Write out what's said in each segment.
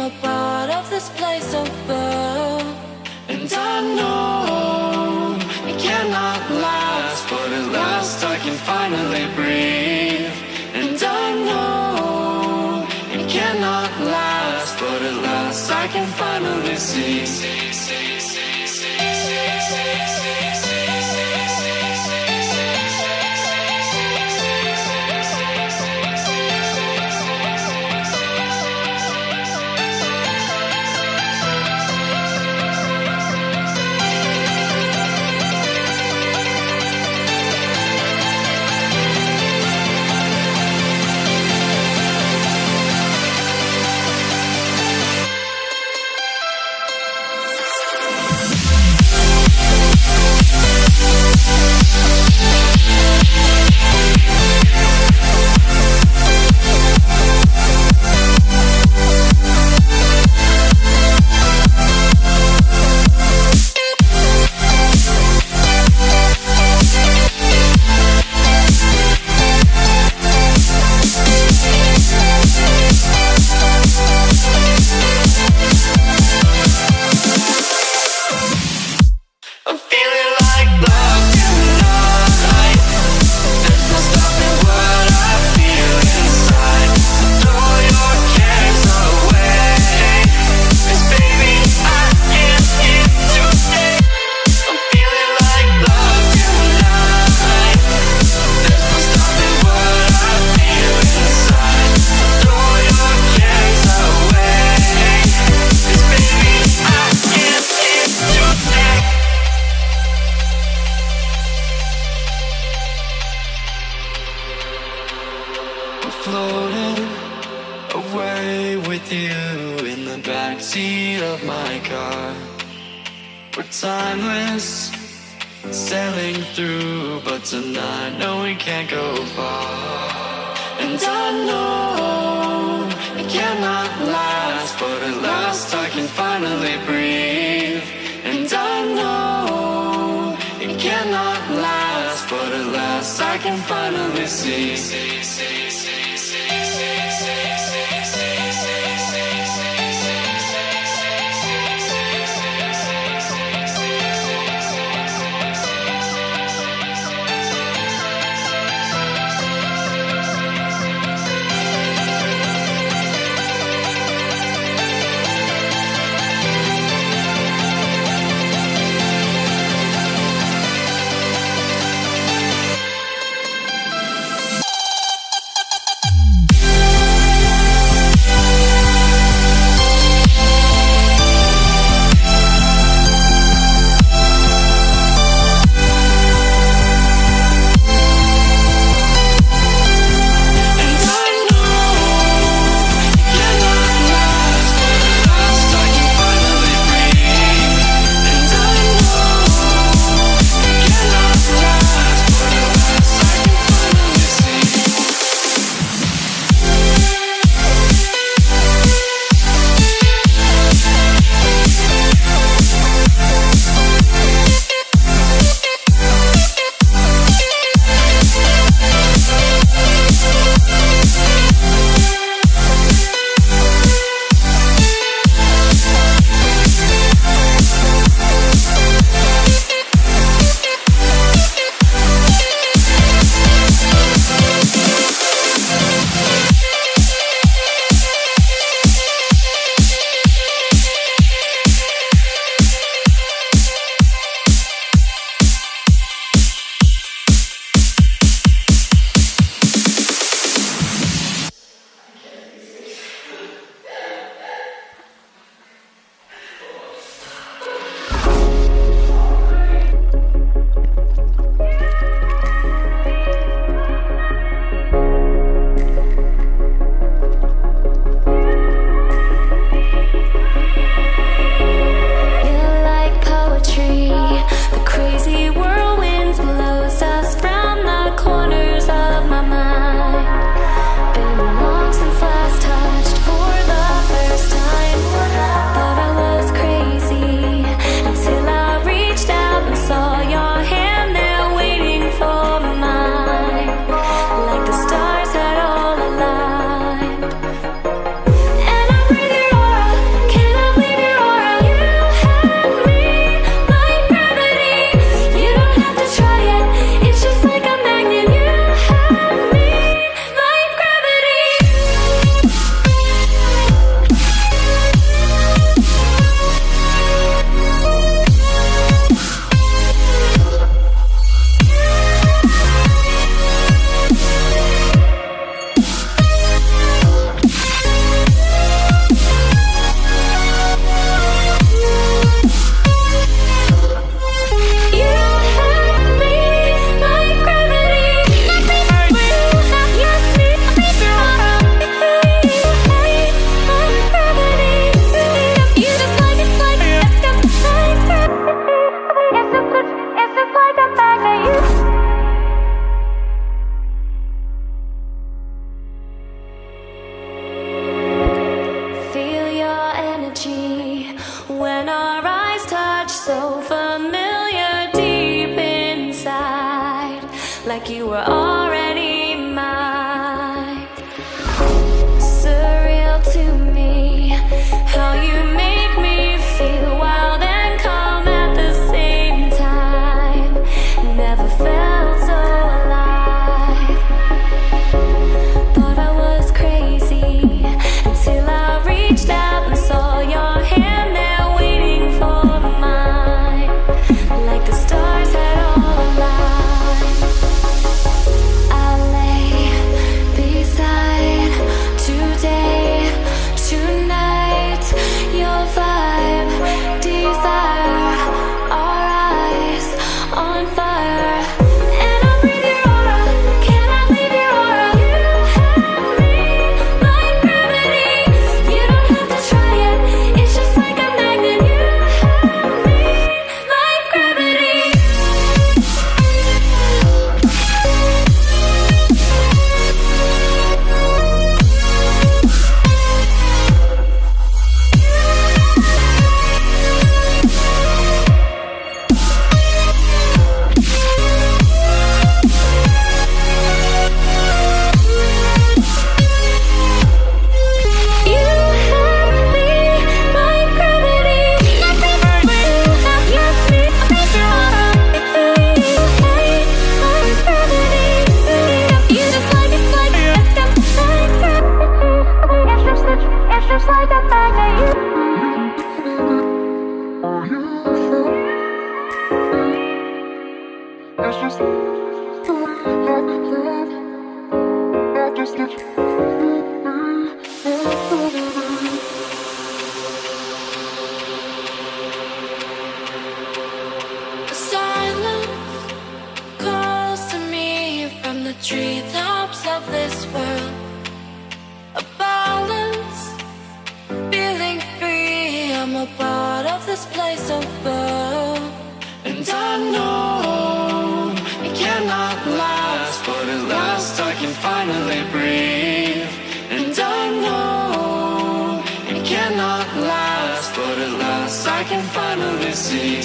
a part of this place of birth. And I know it cannot last, but at last I can finally breathe. And I know it cannot last, but at last I can finally see. Floating away with you in the backseat of my car. We're timeless, sailing through, but tonight, no, we can't go far. And I know it cannot last, but at last I can finally breathe. And I know it cannot last, but at last I can finally see. Treetops of this world, a balance, feeling free. I'm a part of this place of love, and I know it cannot last, but at last I can finally breathe. And I know it cannot last, but at last I can finally see.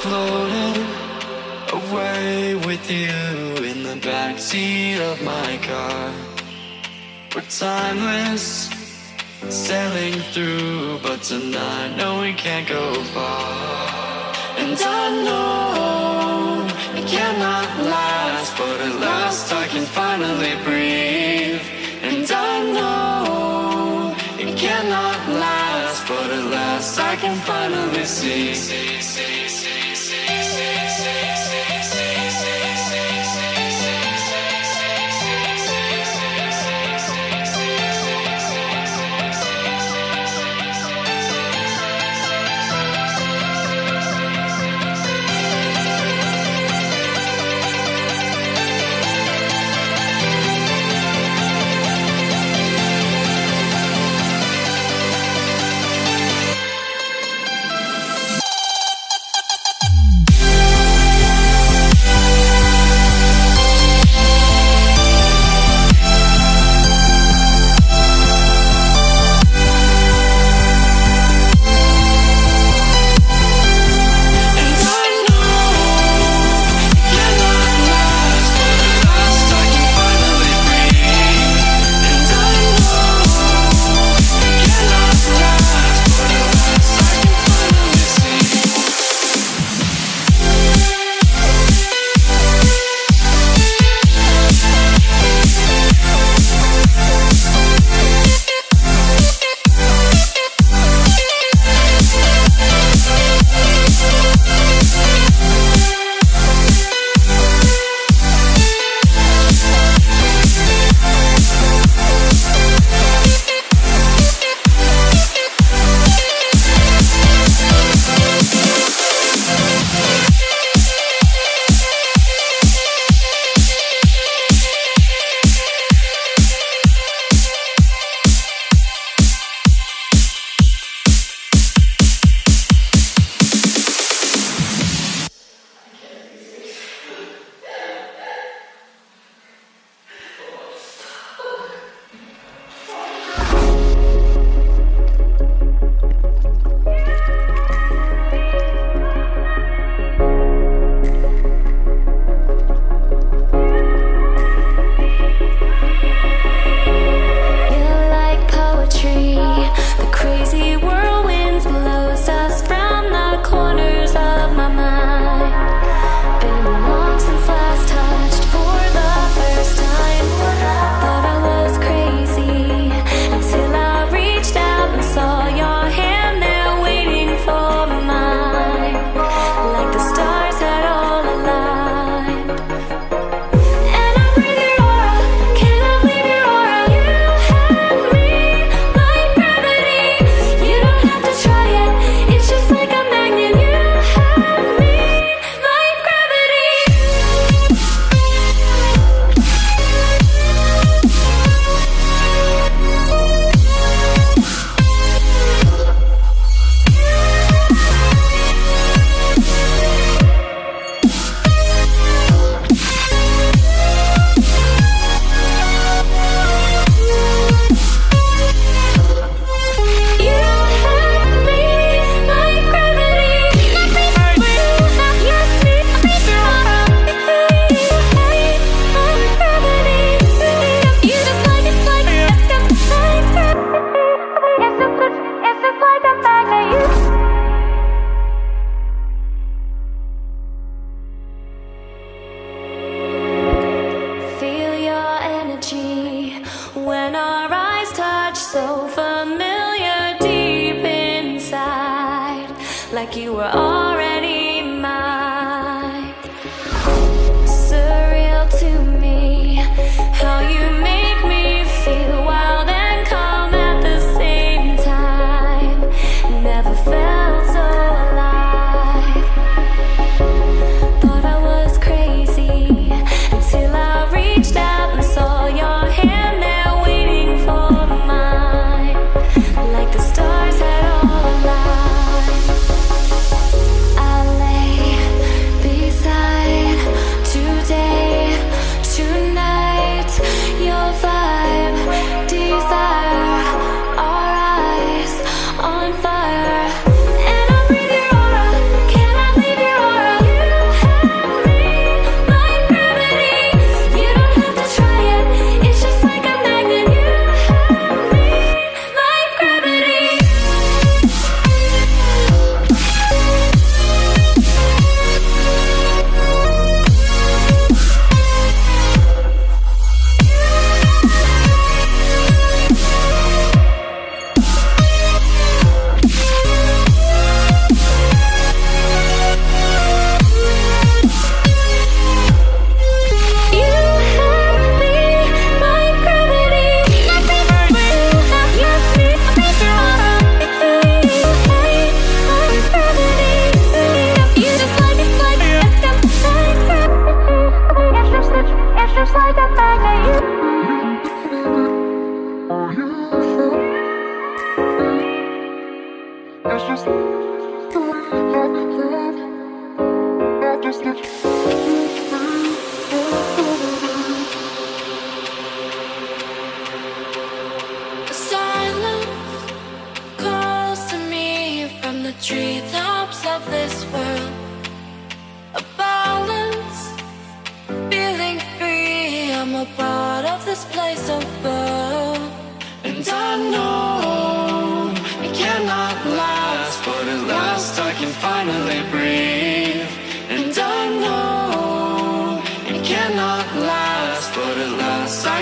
Floating away with you in the backseat of my car. We're timeless, sailing through, but tonight, no, we can't go far. And I know it cannot last, but at last I can finally breathe. And I know it cannot last, but at last I can finally see.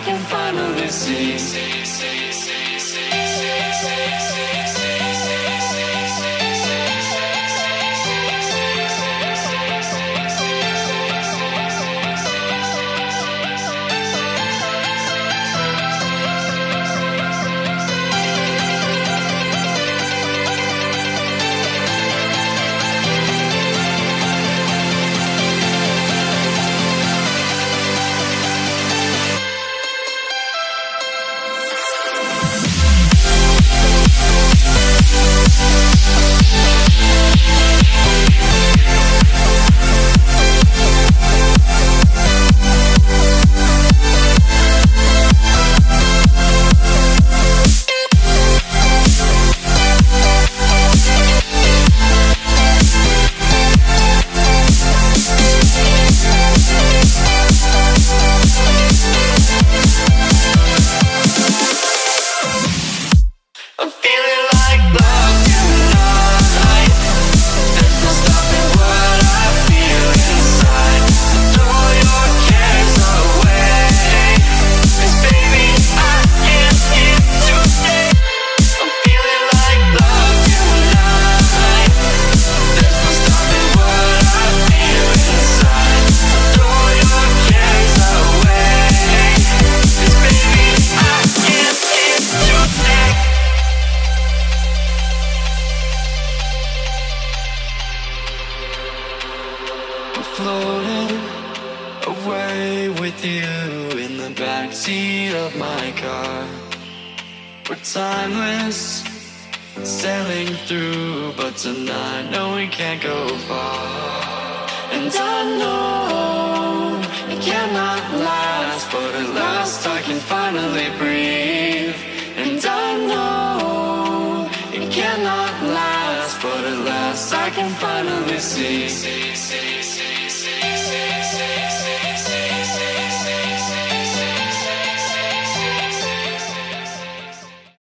I can finally see. Floating away with you in the backseat of my car. We're timeless, sailing through, but tonight, no, we can't go far. And I know it cannot last, but at last I can finally breathe. And I know it cannot last, but at last I can finally see.